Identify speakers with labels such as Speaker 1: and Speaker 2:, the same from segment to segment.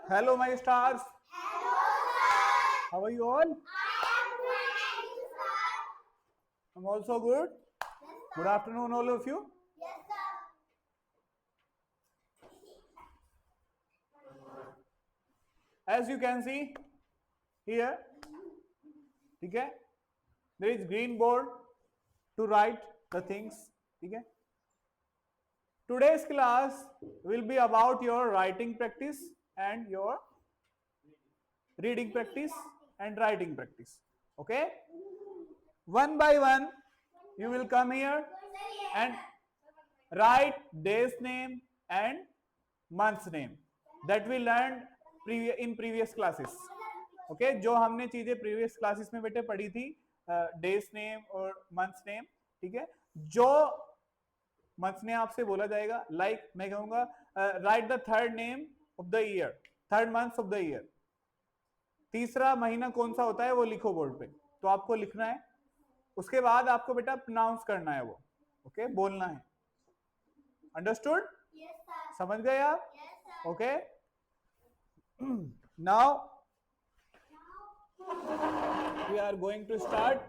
Speaker 1: Hello, my stars. How are you all? I'm also good. Good afternoon, all of you. As you can see here, okay, there is green board to write the things. Okay. Today's class will be about your writing practice and your reading practice and writing practice. Okay. One by one, you will come here and write day's name and month's name that we learned in previous classes. Okay, जो हमने चीजें previous classes में बेटे पढ़ी थी, days name और months name. ठीक है, जो मंथ्स नेम आपसे बोला जाएगा, लाइक मैं कहूंगा right the third name of the year, third month of the year. तीसरा महीना कौन सा होता है वो लिखो बोर्ड पे. तो आपको लिखना है, उसके बाद आपको बेटा प्रोनाउंस करना है वो. ओके, बोलना है. अंडरस्टूड? समझ गए आप? Okay. Now we are going to start.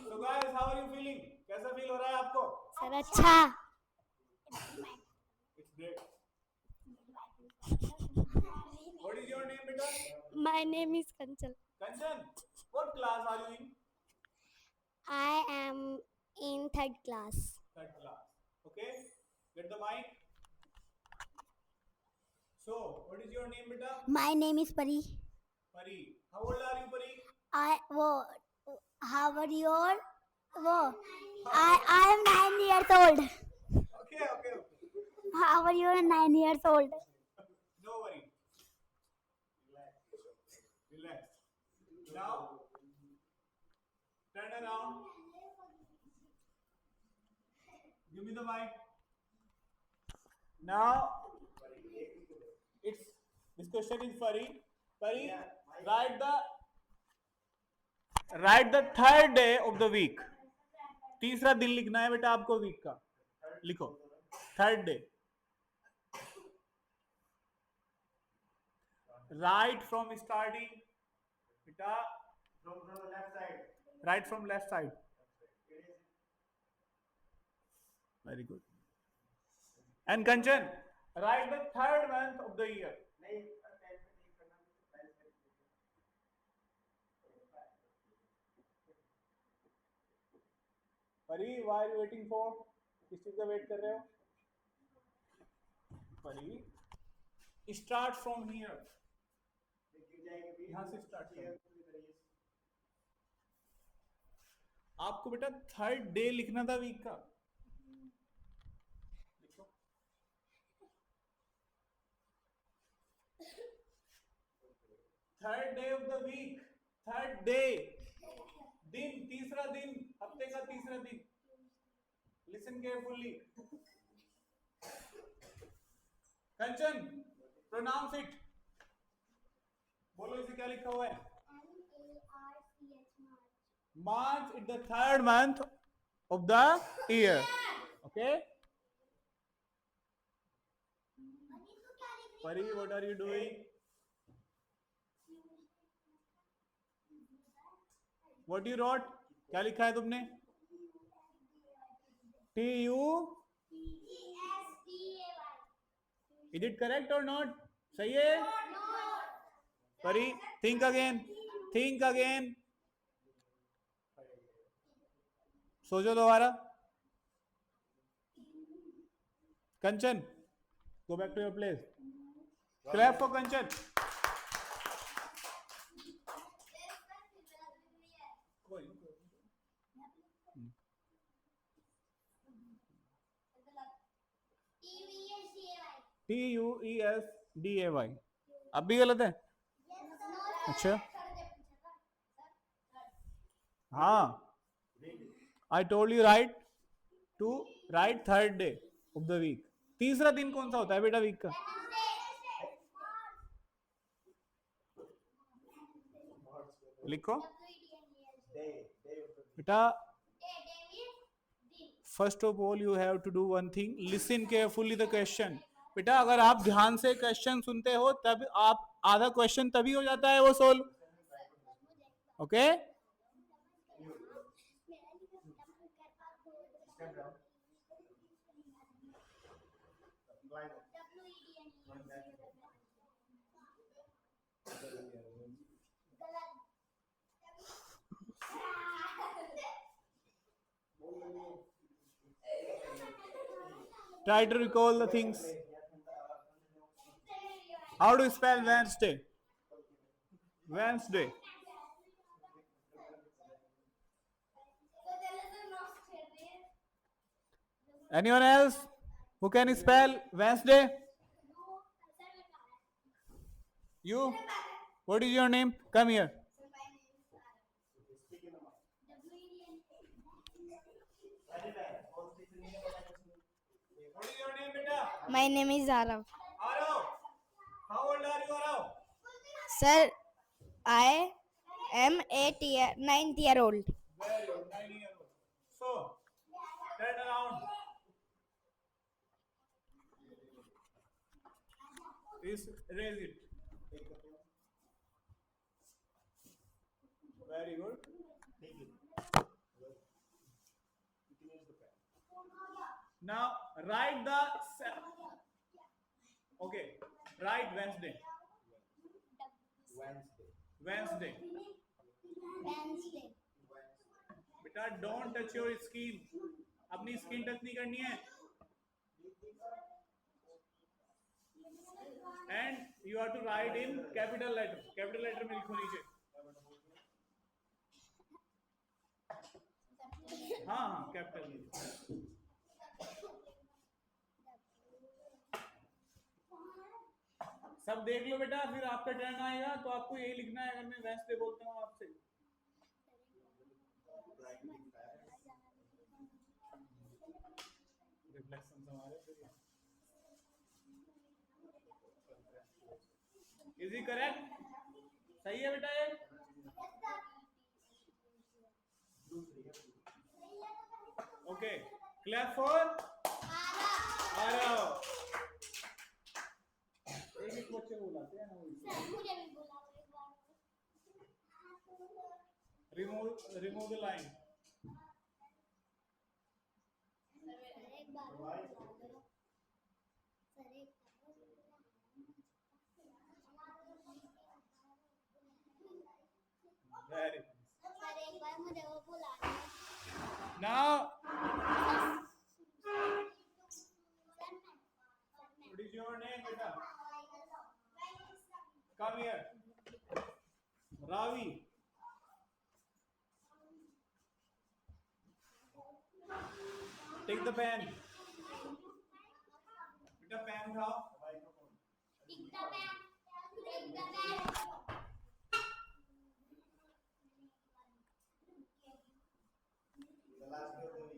Speaker 1: So guys, how are you feeling? कैसा फील हो रहा है आपको?
Speaker 2: सर अच्छा.
Speaker 1: It's great. What is your name, beta?
Speaker 2: My name is Kanchan.
Speaker 1: Kanchan, what class are you in?
Speaker 2: I am in third class.
Speaker 1: Third class. Okay, get the mic. So, what is your name, beta?
Speaker 2: My name is Pari.
Speaker 1: Pari. How old are you, Pari?
Speaker 2: How are you all? I am 9 years old.
Speaker 1: Okay.
Speaker 2: How are you? 9 years old.
Speaker 1: No worry. Relax. Now, turn around. Give me the mic. Now, this question is Pari. Pari, write the third day of the week. तीसरा दिन लिखना है बेटा आपको week का. लिखो third day. Right from starting, beta. From the left side. Right from left side. Very good. And Kanchan, write the third month of the year. Pari, why are you waiting for? किस चीज का wait कर रहे हो? Pari, start from here. यहाँ से start करो. आपको बेटा थर्ड डे लिखना था वीक का. लिखो. Third day of the week. Third day, दिन, तीसरा दिन, हफ्ते का तीसरा दिन. Listen carefully. Kanchan, pronounce it. बोलो इसे क्या लिखा हुआ है? March is the third month of the year. Okay. Pari, what are you doing? What you wrote? क्या लिखा है तुमने? TUESDAY. Is it correct or not? सही है? Pari, think again. Think again. सोचो दोबारा. Kanchan, go back to your place. Clap for Kanchan. TUESDAY. अब भी गलत है? अच्छा, हाँ. I told you right to write third day of the week. तीसरा दिन कौन सा होता है बेटा वीक का? लिखो बेटा. First of all you have to do one thing, listen carefully the question. बेटा अगर आप ध्यान से क्वेश्चन सुनते हो तब आप आधा क्वेश्चन तभी हो जाता है वो solve. Okay. Try to recall the things. How do you spell Wednesday? Wednesday. Anyone else who can spell Wednesday? You? What is your name? Come here. What is your name, beta?
Speaker 2: My name is Arav.
Speaker 1: Arav. How old are you, Arav?
Speaker 2: Sir, I am 9-year-old.
Speaker 1: Very good, 9 years old. So, turn around. Raise it. Very good. Now write the. Okay. Write Wednesday. Wednesday. बेटा don't touch your skin. अपनी skin touch नहीं करनी है. And you have to write in capital letter. Capital letter में लिखो नीचे. हाँ हाँ कैपिटल में. सब देख लो बेटा, फिर आपका टर्न आएगा तो आपको यही लिखना है. अगर मैं वेंसडे बोलता हूँ आपसे, रिफ्लेक्शन हमारे. Is he correct? सही है बेटा ये? ओके. Clap for Aarav. एक बच्चे को बुलाते हैं ना. Remove the line. Very. Now, what is your name, beta? Come here. Ravi. Take the pen. Beta pen उठाओ.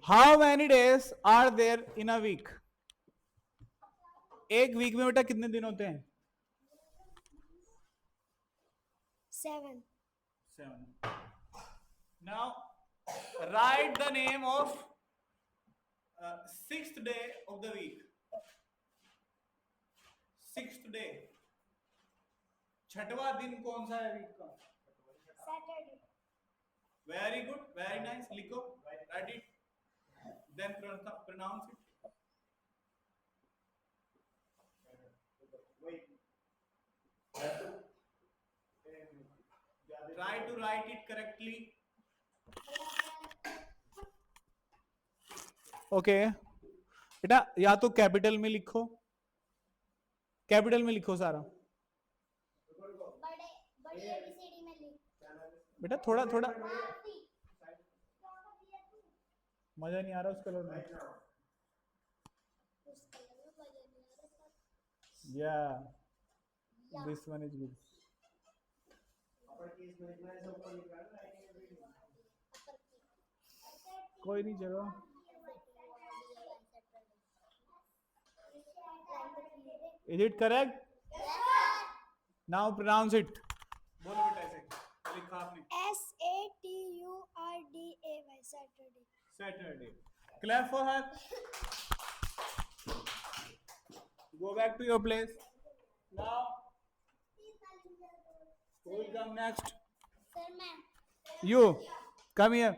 Speaker 1: How many days are there in a week? एक वीक में बेटा कितने दिन होते हैं?
Speaker 2: 7.
Speaker 1: 7. Now write the name of 6th day of the week. 6th day. छठवां दिन कौन सा है वीक का?
Speaker 2: Saturday.
Speaker 1: Very good, very nice. लिखो, write it, then pronounce it. Try to write it correctly. Okay. बेटा या तो कैपिटल में लिखो, कैपिटल में लिखो सारा. बेटा थोड़ा थोड़ा मजा नहीं आ रहा उस कलर में. Yeah, this one is good. कोई नहीं, चलो. Is it correct? Now pronounce it. बोलो बेटा ऐसे क्या लिखा आपने?
Speaker 2: SATURDAY Saturday.
Speaker 1: Saturday. Clap for her. Go back to your place. Now, who will come next?
Speaker 2: Sir, ma'am.
Speaker 1: You. Come here.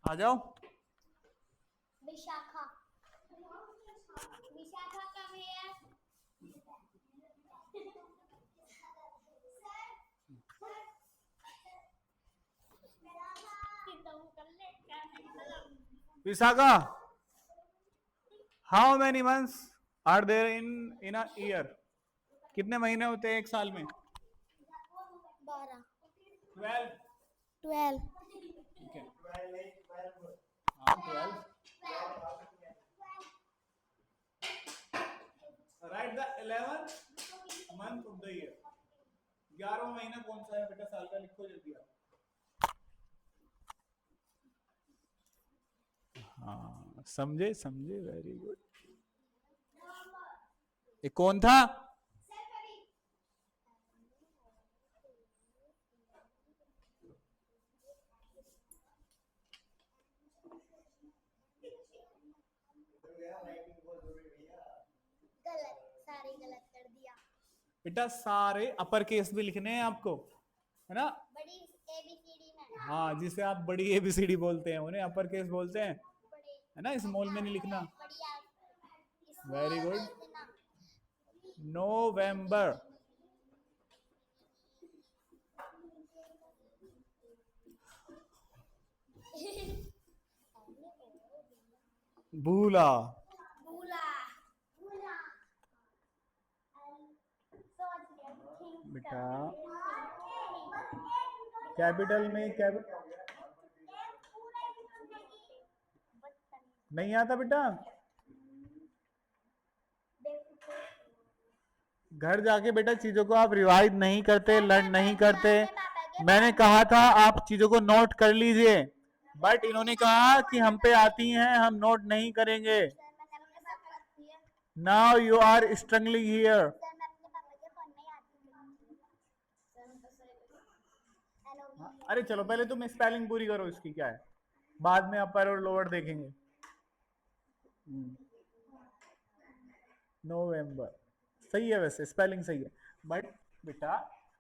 Speaker 1: आ जाओ.
Speaker 2: Vishakha. Vishakha, come here.
Speaker 1: Visakha. How many months are there in a year? कितने महीने होते हैं एक साल में?
Speaker 2: 12.
Speaker 1: 12.
Speaker 2: 12.
Speaker 1: ठीक है. हाँ 12. Write the 11th month of the year. 11वां महीना कौन सा है बेटा साल का? लिखो जल्दी आप. हाँ समझे समझे. Very good. ये कौन था?
Speaker 2: गलत, सारे गलत कर दिया.
Speaker 1: बेटा सारे अपर केस भी लिखने हैं आपको, है ना?
Speaker 2: बड़ी ABCD में.
Speaker 1: हाँ जिसे आप बड़ी ABCD बोलते हैं उन्हें अपर केस बोलते हैं, है ना? स्मॉल में नहीं लिखना. Very good. नवंबर. भूला. बेटा कैपिटल में नहीं आता बेटा. घर जाके बेटा चीजों को आप रिवाइज नहीं करते, लर्न नहीं करते. मैंने कहा था आप चीजों को नोट कर लीजिए, बट इन्होंने कहा कि हम पे आती हैं, हम नोट नहीं करेंगे. Now you are struggling here. अरे चलो पहले तुम स्पेलिंग पूरी करो इसकी, क्या है, बाद में अपर और लोअर देखेंगे. नवंबर सही है, वैसे स्पेलिंग सही है, बट बेटा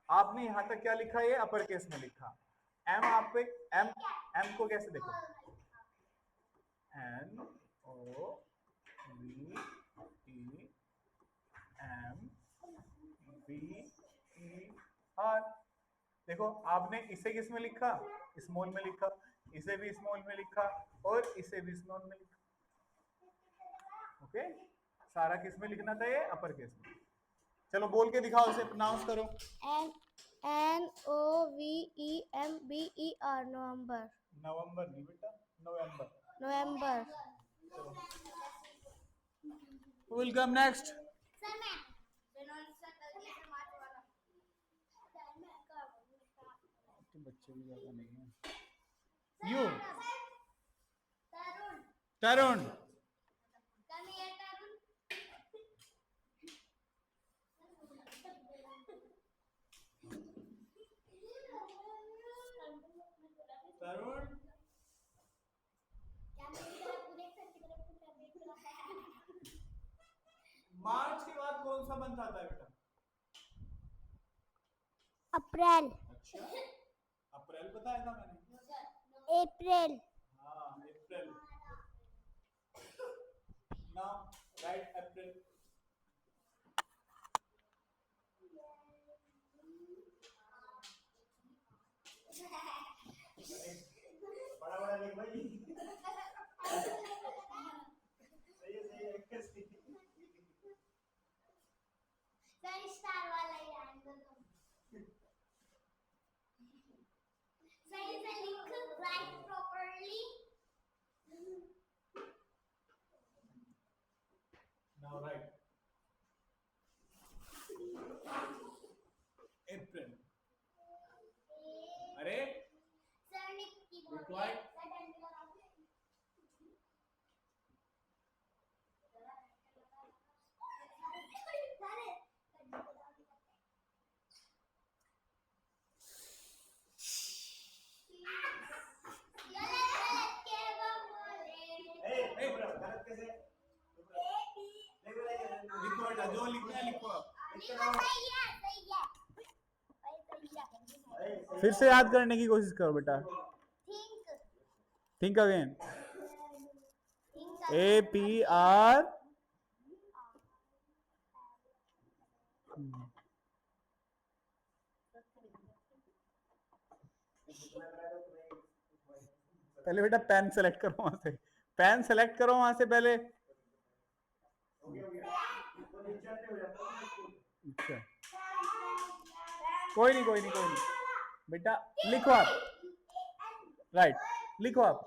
Speaker 1: आपने यहां तक क्या लिखा? ये अपर केस में लिखा. एम आप पे एम को कैसे देखो? NOVEMBER. देखो आपने इसे किस में लिखा? स्मॉल में लिखा. इसे भी स्मॉल में लिखा और इसे भी स्मॉल में लिखा. ओके सारा किस में लिखना था? ये अपर केस में. चलो बोल के दिखाओ, इसे प्रोनाउंस करो.
Speaker 2: NOVEMBER. नवंबर.
Speaker 1: नवंबर नहीं बेटा, नवंबर.
Speaker 2: नवंबर.
Speaker 1: Who will come next? तो बच्चे भी ज्यादा नहीं है. You. तरुण. तरुण. मार्च के बाद कौन सा मंथ आता है बेटा?
Speaker 2: अप्रैल.
Speaker 1: अच्छा अप्रैल बताया था मैंने.
Speaker 2: अप्रैल.
Speaker 1: हाँ अप्रैल. नाउ राइट अप्रैल. बड़ा बड़ा लिख भाई. सही है
Speaker 2: स्टार वाला ही आंसर दो. सही से लिख, राइट प्रॉपर्ली.
Speaker 1: नाउ राइट अप्रैल. अरे
Speaker 2: सर ने की
Speaker 1: Required. फिर से याद करने की कोशिश करो बेटा. Think again. APR. पहले बेटा पेन सेलेक्ट करो वहां से. पेन सेलेक्ट करो वहां से पहले. अच्छा, कोई नहीं बेटा, लिखो आप. राइट, लिखो आप.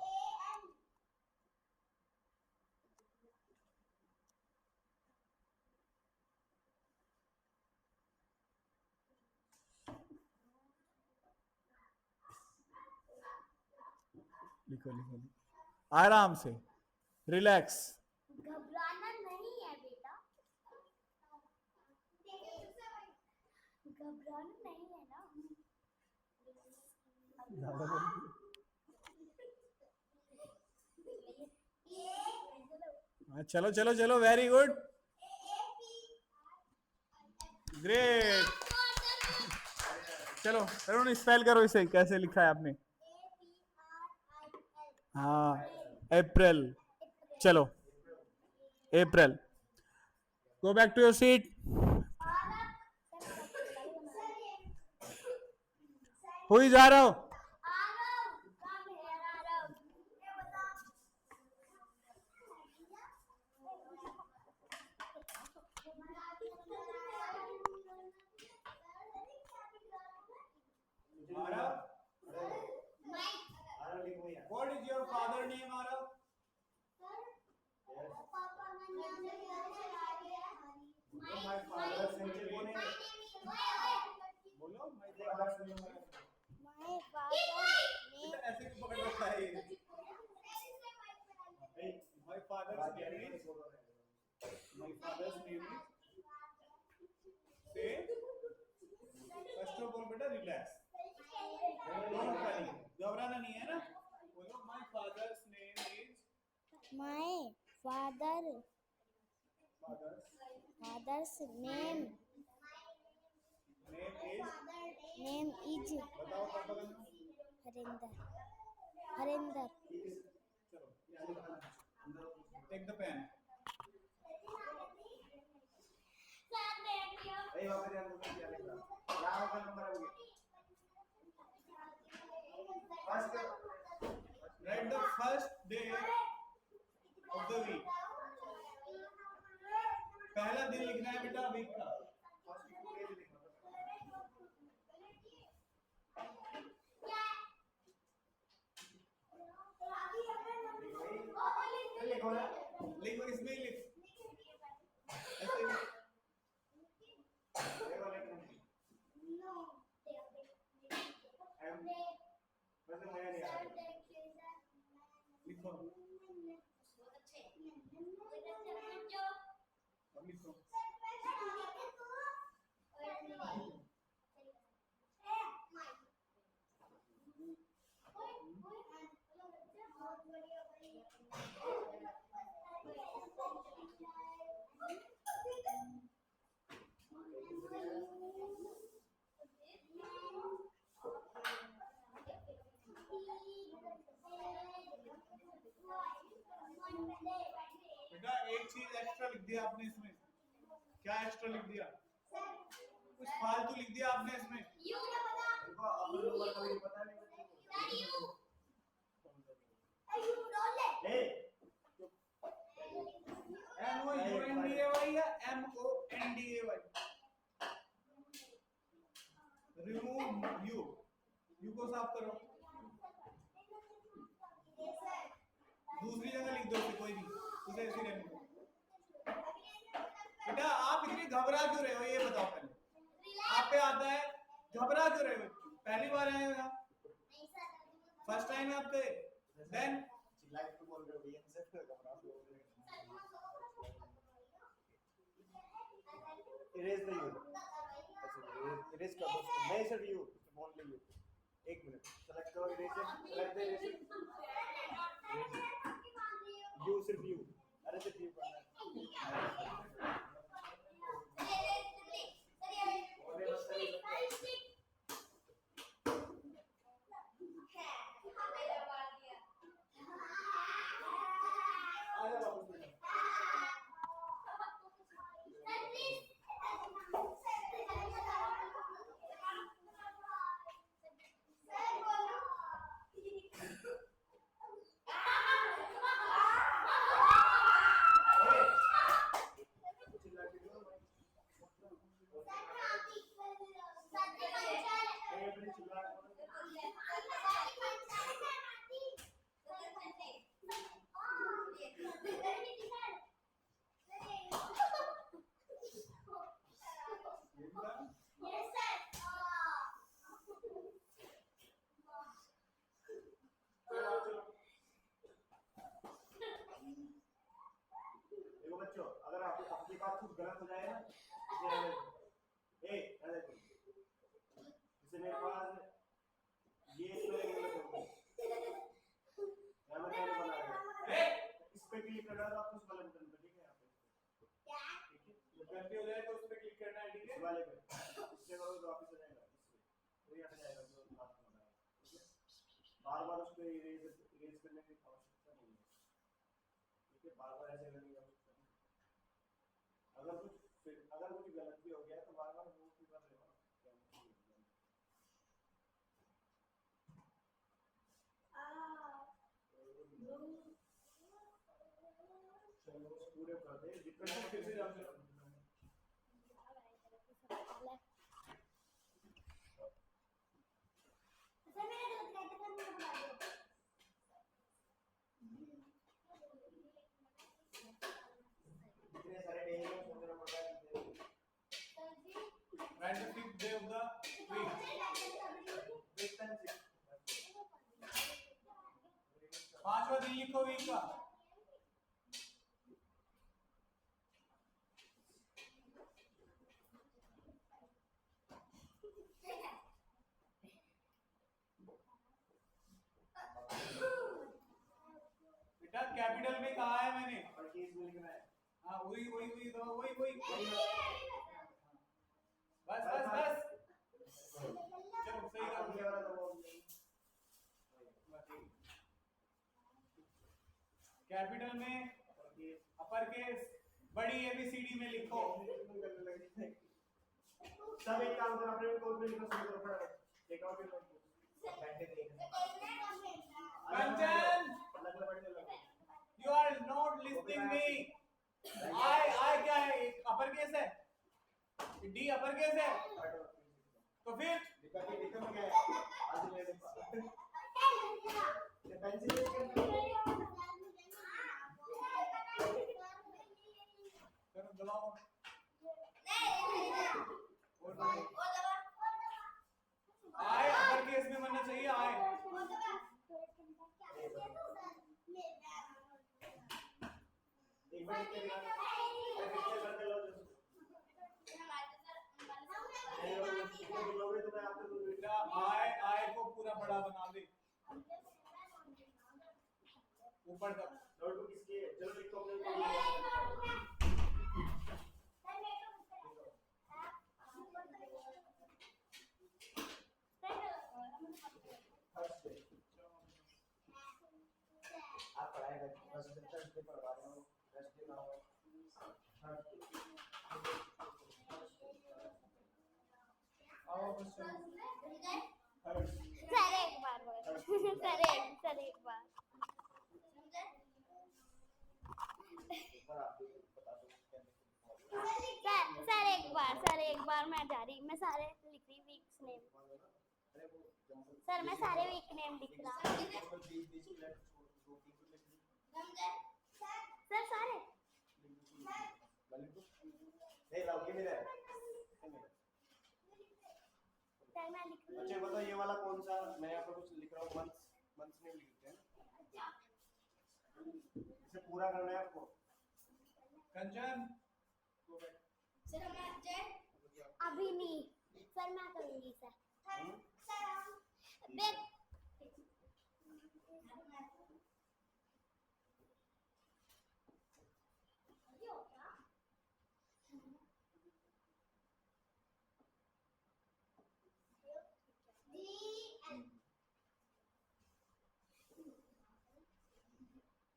Speaker 1: लिखो आराम से, रिलैक्स.
Speaker 2: घबराना नहीं है बेटा, घबराना नहीं है ना.
Speaker 1: चलो चलो चलो, वेरी गुड, ग्रेट. चलो अरुण, स्पेल करो इसे, कैसे लिखा है आपने? हाँ, अप्रैल. चलो, April. Go back to your seat. Who is Aarav? What is your father name, Arav? My father's name. बोलो, my father's name.
Speaker 2: My father name.
Speaker 1: ऐसे क्यों पकड़ रखा है? My father's name is. My father's name is. Say. First of all, बेटा relax. घबराना नहीं है ना. बोलो, my father's name is.
Speaker 2: My father's name is
Speaker 1: बताओ पापा का नाम.
Speaker 2: हरिंदर.
Speaker 1: चलो, take the pen. Write the first day of the week. पहला दिन लिखना है बेटा वीक का. लिखो, इसमें ही लिख. ऐसे ही. लिखो. लिखो. बेटा एक चीज एक्स्ट्रा लिख दिया आपने इसमें. क्या एक्स्ट्रा लिख दिया? कुछ फालतू लिख दिया आपने इसमें. MOUNDAY या MONDAY? रिमूव यू को साफ करो. दूसरी जगह लिख दो, कोई नहीं, उसे ऐसे रहने दो. बेटा आप इतनी घबरा क्यों रहे हो, ये बताओ पहले. आप पे आता है, घबरा क्यों रहे हो? पहली बार आए हो यहाँ, फर्स्ट टाइम आपके. देन बोल रहे हो भैया से घबरा. Erase the you. इरेज कर दो. नहीं सर, यू ओनली यू. एक मिनट, सेलेक्ट करो eraser. Select the eraser. You, सिर्फ यू. अरे सिर्फ यू करना है.
Speaker 3: बाद कुछ गलत हो जाएगा ना ए अरे जैसे मेरे पास ये स्पेलिंग गलत हो गई यहाँ मैं मैंने बना दिया इस पे क्लिक करना तो आपको उस वाले बटन पे ठीक है यहाँ पे ठीक है
Speaker 1: गलती हो जाए तो उस पे क्लिक करना है, ठीक
Speaker 3: इस
Speaker 1: है।
Speaker 3: वाले पे इससे करो तो वापस आ जाएगा इससे तो ये हट जाएगा जो बात कर रहा है ठीक है बार बार उसको इरेज करने की आवश्यकता नहीं है ठीक है बार बार ऐसे करने की आवश्यकता नहीं अगर कुछ गलत भी हो गया तो बार बार वो फिर कर लेना चलो पूरे कर दे जितना
Speaker 1: फिर से जाओ, चलो।
Speaker 3: इतने सारे डे में सोचना पड़ता है
Speaker 1: Write the fifth day of the week.
Speaker 3: एकदम से
Speaker 1: 5वां दिन लिखो वीक का। बेटा कैपिटल में कहा है मैंने?
Speaker 3: और केस में लिखना है
Speaker 1: हाँ वही वही वही तो वही वही बस बस बस चलो सही
Speaker 3: ये
Speaker 1: करो।
Speaker 3: वाला तो वो
Speaker 1: कैपिटल में
Speaker 3: और केस
Speaker 1: अपर केस बड़ी एबीसीडी में लिखो।
Speaker 3: सब एक काम करो अपने कोड में लिखो शुरू करो फटाफट टेक आउट योर बैठे देख
Speaker 1: कंचन
Speaker 3: अलग बैठ के लगे
Speaker 1: यू आर नॉट लिस्निंग मी। आई क्या है? अपर केस है, डी अपर केस है, तो फिर
Speaker 3: लिखा में क्या है आज मेरे पास ये पेंसिल लेके
Speaker 1: करो दबाओ और आए अपर केस में बनना चाहिए। आए
Speaker 3: एक बार लिख के दिखा पिक्चर करके लो जो लोगे तो मैं आपको
Speaker 1: बेटा आए आए को पूरा बड़ा बना दे ऊपर तक।
Speaker 3: नोटबुक किसकी है चलो लिखो अपने फर्स्ट डे आप पढ़ाई करते फर्स्ट डे पढ़वा रहे हो फर्स्ट डे ना हो थर्ड डे आओ बस थर्ड
Speaker 2: सर एक बार बोलो। सर एक बार
Speaker 3: एक बार आप भी बता दो क्या
Speaker 2: सर एक बार मैं जा रही मैं सारे लिख रही वीक्स नेम।
Speaker 3: अरे वो जंगल
Speaker 2: सर मैं सारे वीक नेम लिख रहा हूँ।
Speaker 3: बीच की लेटर छोड़ दो तीन को लिख दी
Speaker 2: सर सारे
Speaker 3: नहीं लाओ के मेरा
Speaker 2: सर मैं लिख रही
Speaker 3: बच्चे बताओ ये वाला कौन सा मैं यहाँ पर कुछ लिख रहा हूँ मंथ्स नेम लिखते हैं इसे पूरा करना है आपको
Speaker 1: कंचन
Speaker 2: अभी नहीं सर मैं करूंगी सर।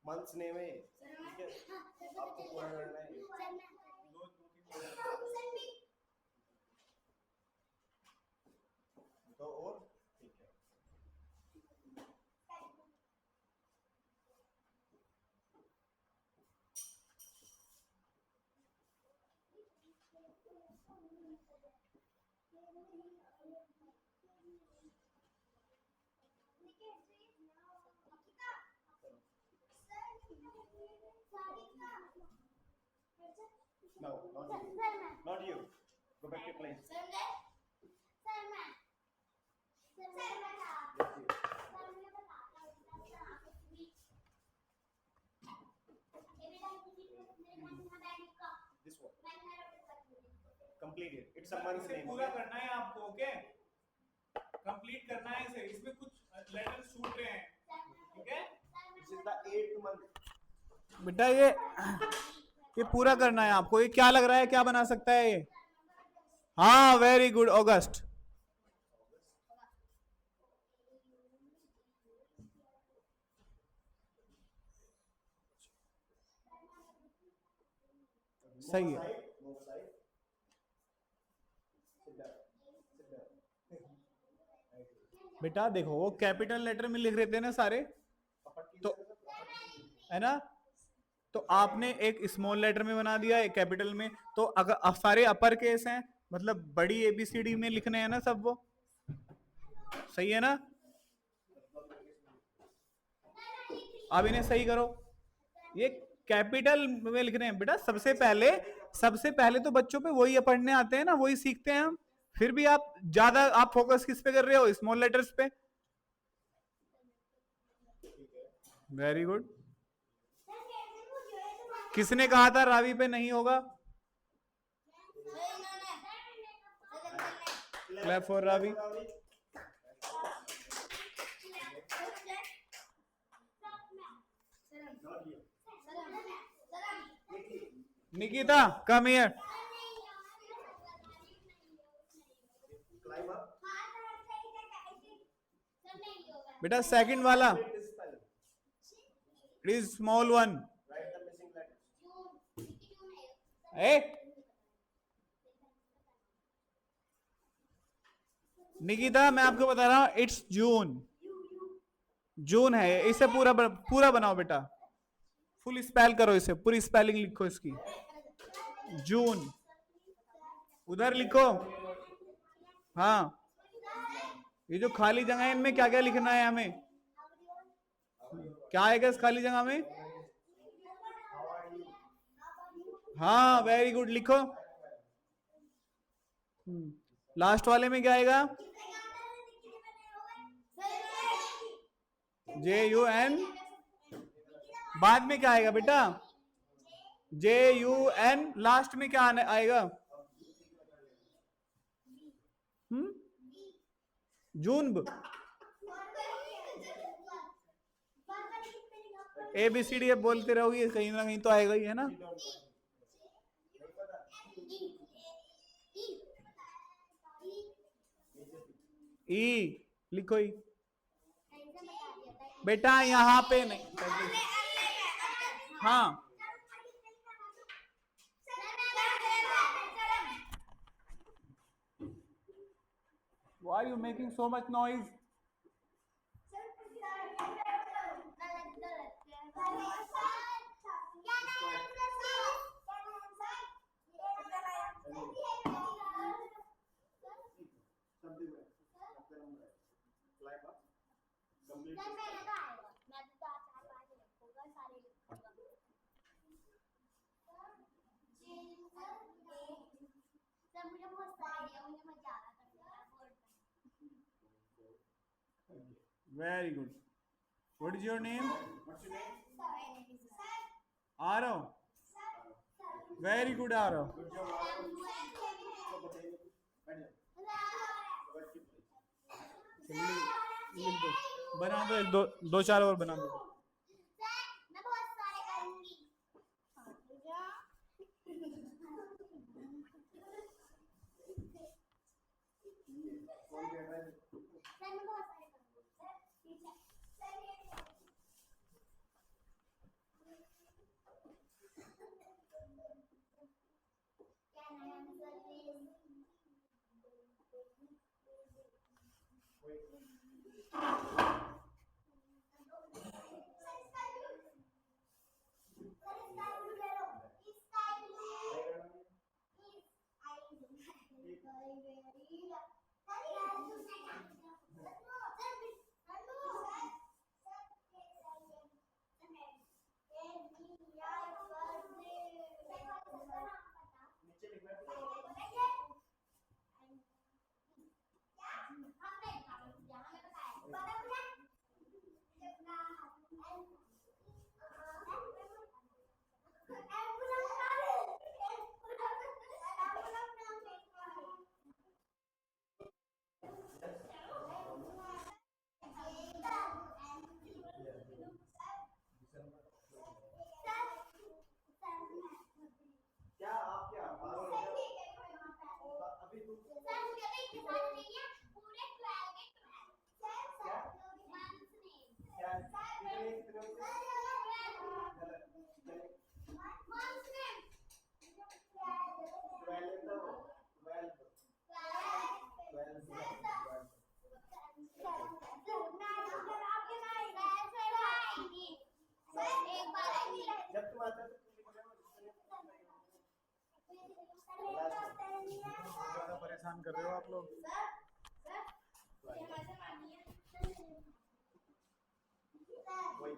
Speaker 3: मंथ्स नेम है ठीक है आपको पूरा करना है तो और ठीक है No, not you. Go back to your place. Yes, you. This one. Complete it, it's a month
Speaker 1: इसे
Speaker 3: नेम।
Speaker 1: पूरा करना है आपको, ओके, कंप्लीट करना है इसे, इसमें कुछ लेटर छूट रहे हैं, ठीक है।
Speaker 3: This is the 8th month.
Speaker 1: बेटा ये पूरा करना है आपको। ये क्या लग रहा है, क्या बना सकता है ये? हाँ, वेरी गुड, अगस्त। सही है बेटा। देखो वो कैपिटल लेटर में लिख रहे थे ना सारे, तो है ना, तो आपने एक स्मॉल लेटर में बना दिया, एक कैपिटल में। तो अगर सारे अपर केस हैं, मतलब बड़ी एबीसीडी में लिखने हैं ना सब, वो सही है ना। अब इन्हें सही करो, ये कैपिटल में लिख रहे हैं बेटा। सबसे पहले तो बच्चों पे वही पढ़ने आते हैं ना, वही सीखते हैं हम। फिर भी आप ज्यादा आप फोकस किस पे कर रहे हो? स्मॉल लेटर्स पे। Very good. किसने कहा था रावी पे नहीं होगा? Clap for Ravi. Nikita come here. बेटा सेकंड वाला, इट इज स्मॉल वन। ए निकिता मैं आपको बता रहा हूं, इट्स जून। जून है, इसे पूरा बनाओ बेटा। फुल स्पेल करो इसे, पूरी स्पेलिंग लिखो इसकी। जून उधर लिखो। हाँ, ये जो खाली जगह है इनमें क्या क्या लिखना है हमें? क्या आएगा इस खाली जगह में? हाँ, वेरी गुड, लिखो। लास्ट वाले में क्या आएगा? JUN। बाद में क्या आएगा बेटा? JUN। लास्ट में क्या आएगा? जून। ABCD अब बोलते रहोगे, कहीं ना कहीं तो आएगा ही, है ना। ई लिखो। ई बेटा यहाँ पे नहीं। हाँ, why are you making so much noise? Very good. What is your name? Arav. Very good, Arav. बना दो, एक दो चार और बना दो।
Speaker 3: जब तुम आते हो तो तुम लिखोगे
Speaker 1: ज्यादा परेशान कर रहे हो आप लोग।
Speaker 3: वही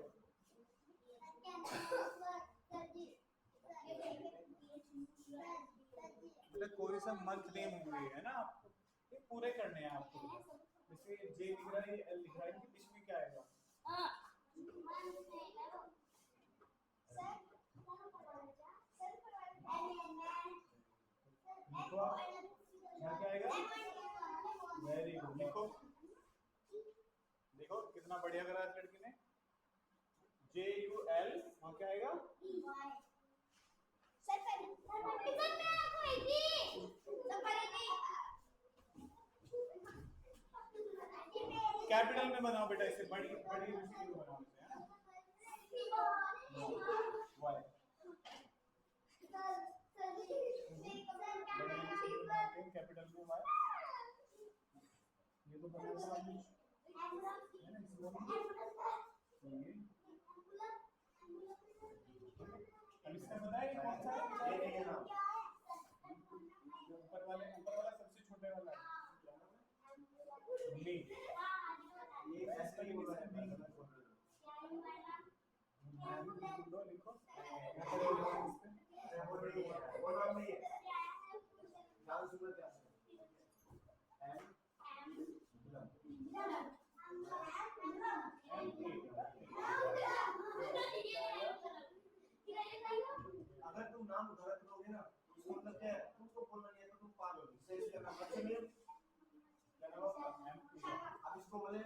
Speaker 1: मतलब कोई सा मंथ नेम हुई है ना आपको, ये पूरे करने हैं आपको। जैसे जे लिख रहा है, एल लिख रहा है, कि बीच में क्या आएगा? लिखो यहाँ क्या आएगा? वेरी गुड, लिखो। देखो कितना बढ़िया करा है लड़की ने। JUL, वहाँ क्या आएगा? कैपिटल में बनाओ बेटा, इसे बड़ी बड़ी मुश्किल में बनाओ इसे, है ना? वाई कैपिटल में वाई, ये तो बनाना आपने, है ना? अब इसका पता है कौन सा है? ऊपर वाला सबसे छोटे वाला है मी।
Speaker 3: ये ऐसे ही बोला है
Speaker 1: लिखो लिखो।
Speaker 3: वो नाम नहीं है नाम सुपर क्या है अगर तुम नाम गलत लोगे ना इसका मतलब क्या है तुमको बोलना नहीं है तो तुम पागल हो सही से करना बच्चे में क्या नाम है अब इसको बोले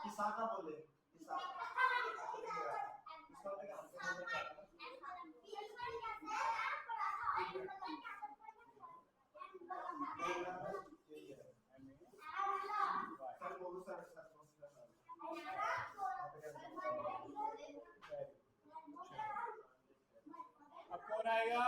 Speaker 3: किसाका बोले किसाका इसका मतलब क्या हमसे बोलने का सर बोलो सर
Speaker 1: अब कौन आएगा?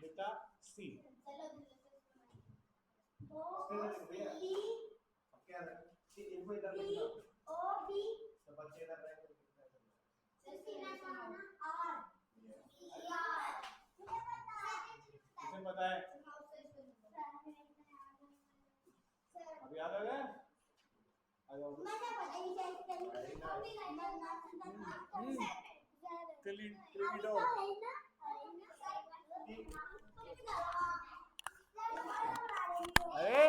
Speaker 1: बेटा सी।
Speaker 3: क्या इनको इधर लिखना तो बच्चे इधर रहेंगे
Speaker 1: किसे पता है? अब याद आ गया? क्लिडो। अरे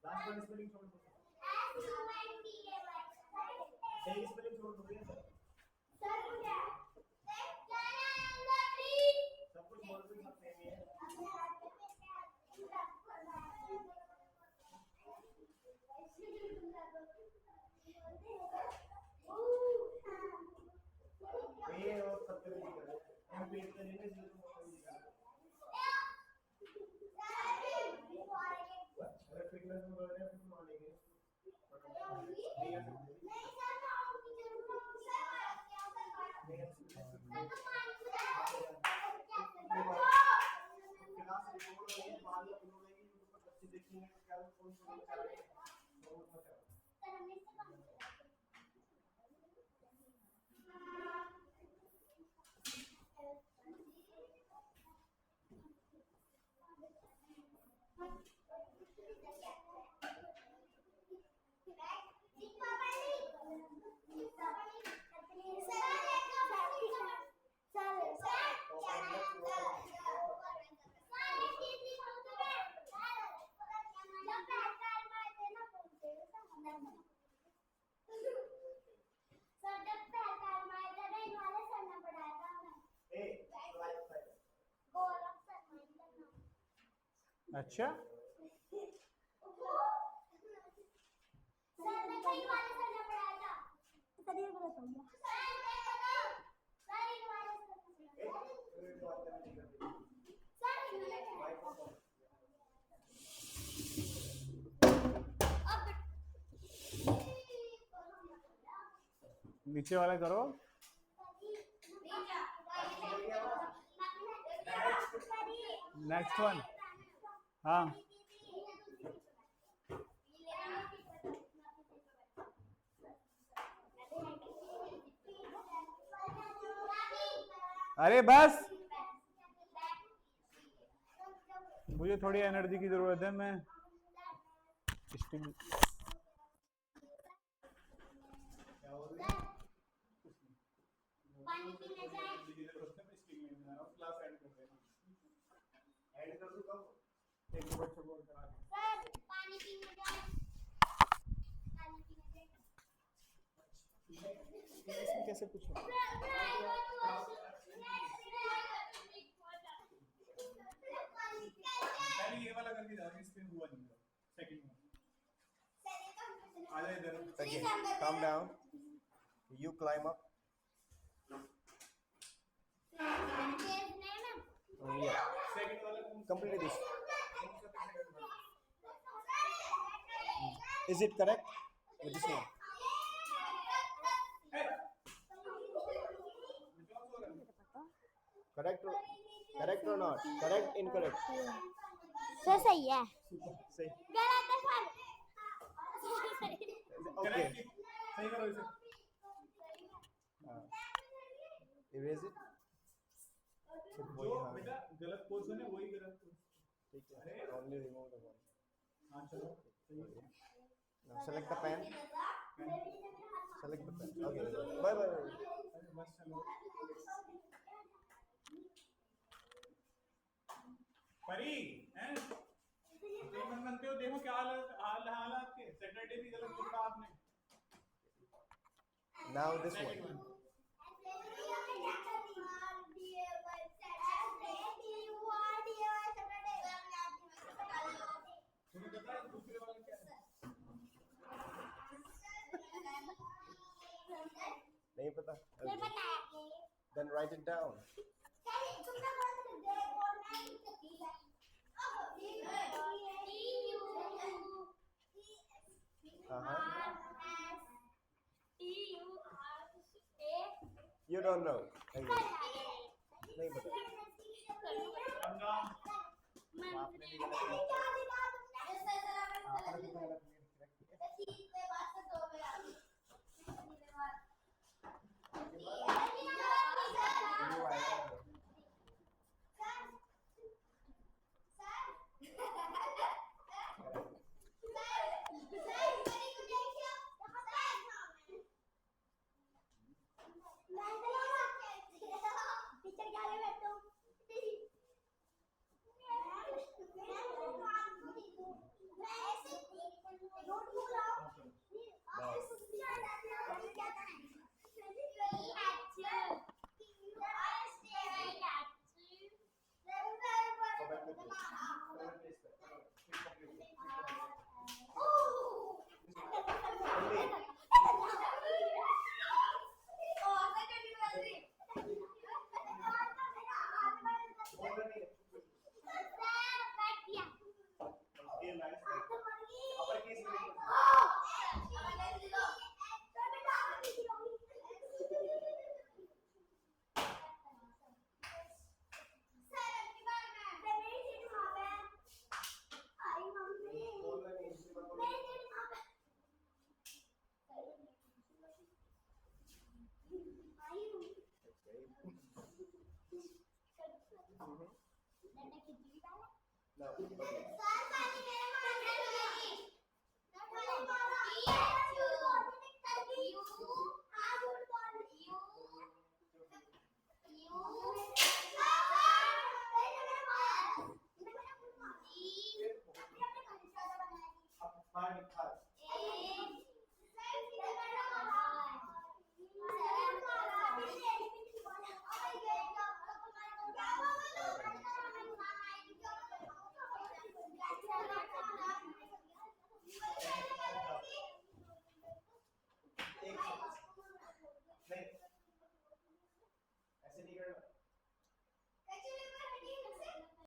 Speaker 3: लास्ट वाली स्पेलिंग छोड़ दो सही स्पेलिंग छोड़ दो भैया सब कुछ बोल भी सकते हैं ये और सब कुछ कर रहे हैं हम पेज पे नहीं है अगर फिटनेस में बढ़ रहे हैं तो मानेंगे
Speaker 1: अच्छा,
Speaker 2: सर ने कई बार सर ने पढ़ाया था। सर ये गलत हो गया। सर एक बार
Speaker 1: नीचे वाला करो। Next one. हाँ, अरे बस, मुझे थोड़ी एनर्जी की जरूरत है। मैं स्टिम
Speaker 2: पानी पीने जाए।
Speaker 3: ऐड कर दूं कब?
Speaker 1: एक दो बच्चों को और करा के।
Speaker 2: सर पानी पीने जाए। पानी पीने जाए।
Speaker 1: इसमें कैसे पूछो? पहले ये वाला करके जाओ, इसमें हुआ नहीं था। Second one. आ जाए इधर।
Speaker 3: Okay, calm down. You climb up. Yeah.
Speaker 1: Second वाला कौन सा?
Speaker 3: Complete this.
Speaker 1: कौन सा था second वाला?
Speaker 3: Is it correct? With this one.
Speaker 1: Hey!
Speaker 3: Correct or not? Correct, incorrect.
Speaker 2: Sir सही है।
Speaker 3: Say.
Speaker 2: गलत है सर।
Speaker 3: Okay.
Speaker 1: सही करो इसे।
Speaker 3: Erase it.
Speaker 1: जो बेटा गलत पोजीशन है वही गलत पोजीशन।
Speaker 3: ठीक है. Only remove the one.
Speaker 1: हाँ चलो।
Speaker 3: Now select the pen. Select the pen. Okay. Bye bye.
Speaker 1: बस चलो। परी हैं? देखो बनते हो, देखो क्या हाल आपके। सैटरडे भी गलत लिखा आपने।
Speaker 3: Now this
Speaker 1: second
Speaker 3: one.
Speaker 1: One. तुम्हें पता है दूसरे वाला क्या है?
Speaker 3: नहीं पता.
Speaker 2: सर बताया।
Speaker 3: Then write it down. You don't know. नहीं पता.
Speaker 1: गंगा।
Speaker 3: आपने भी गलत लिखा.
Speaker 1: आपने भी गलत लिखा।
Speaker 3: No.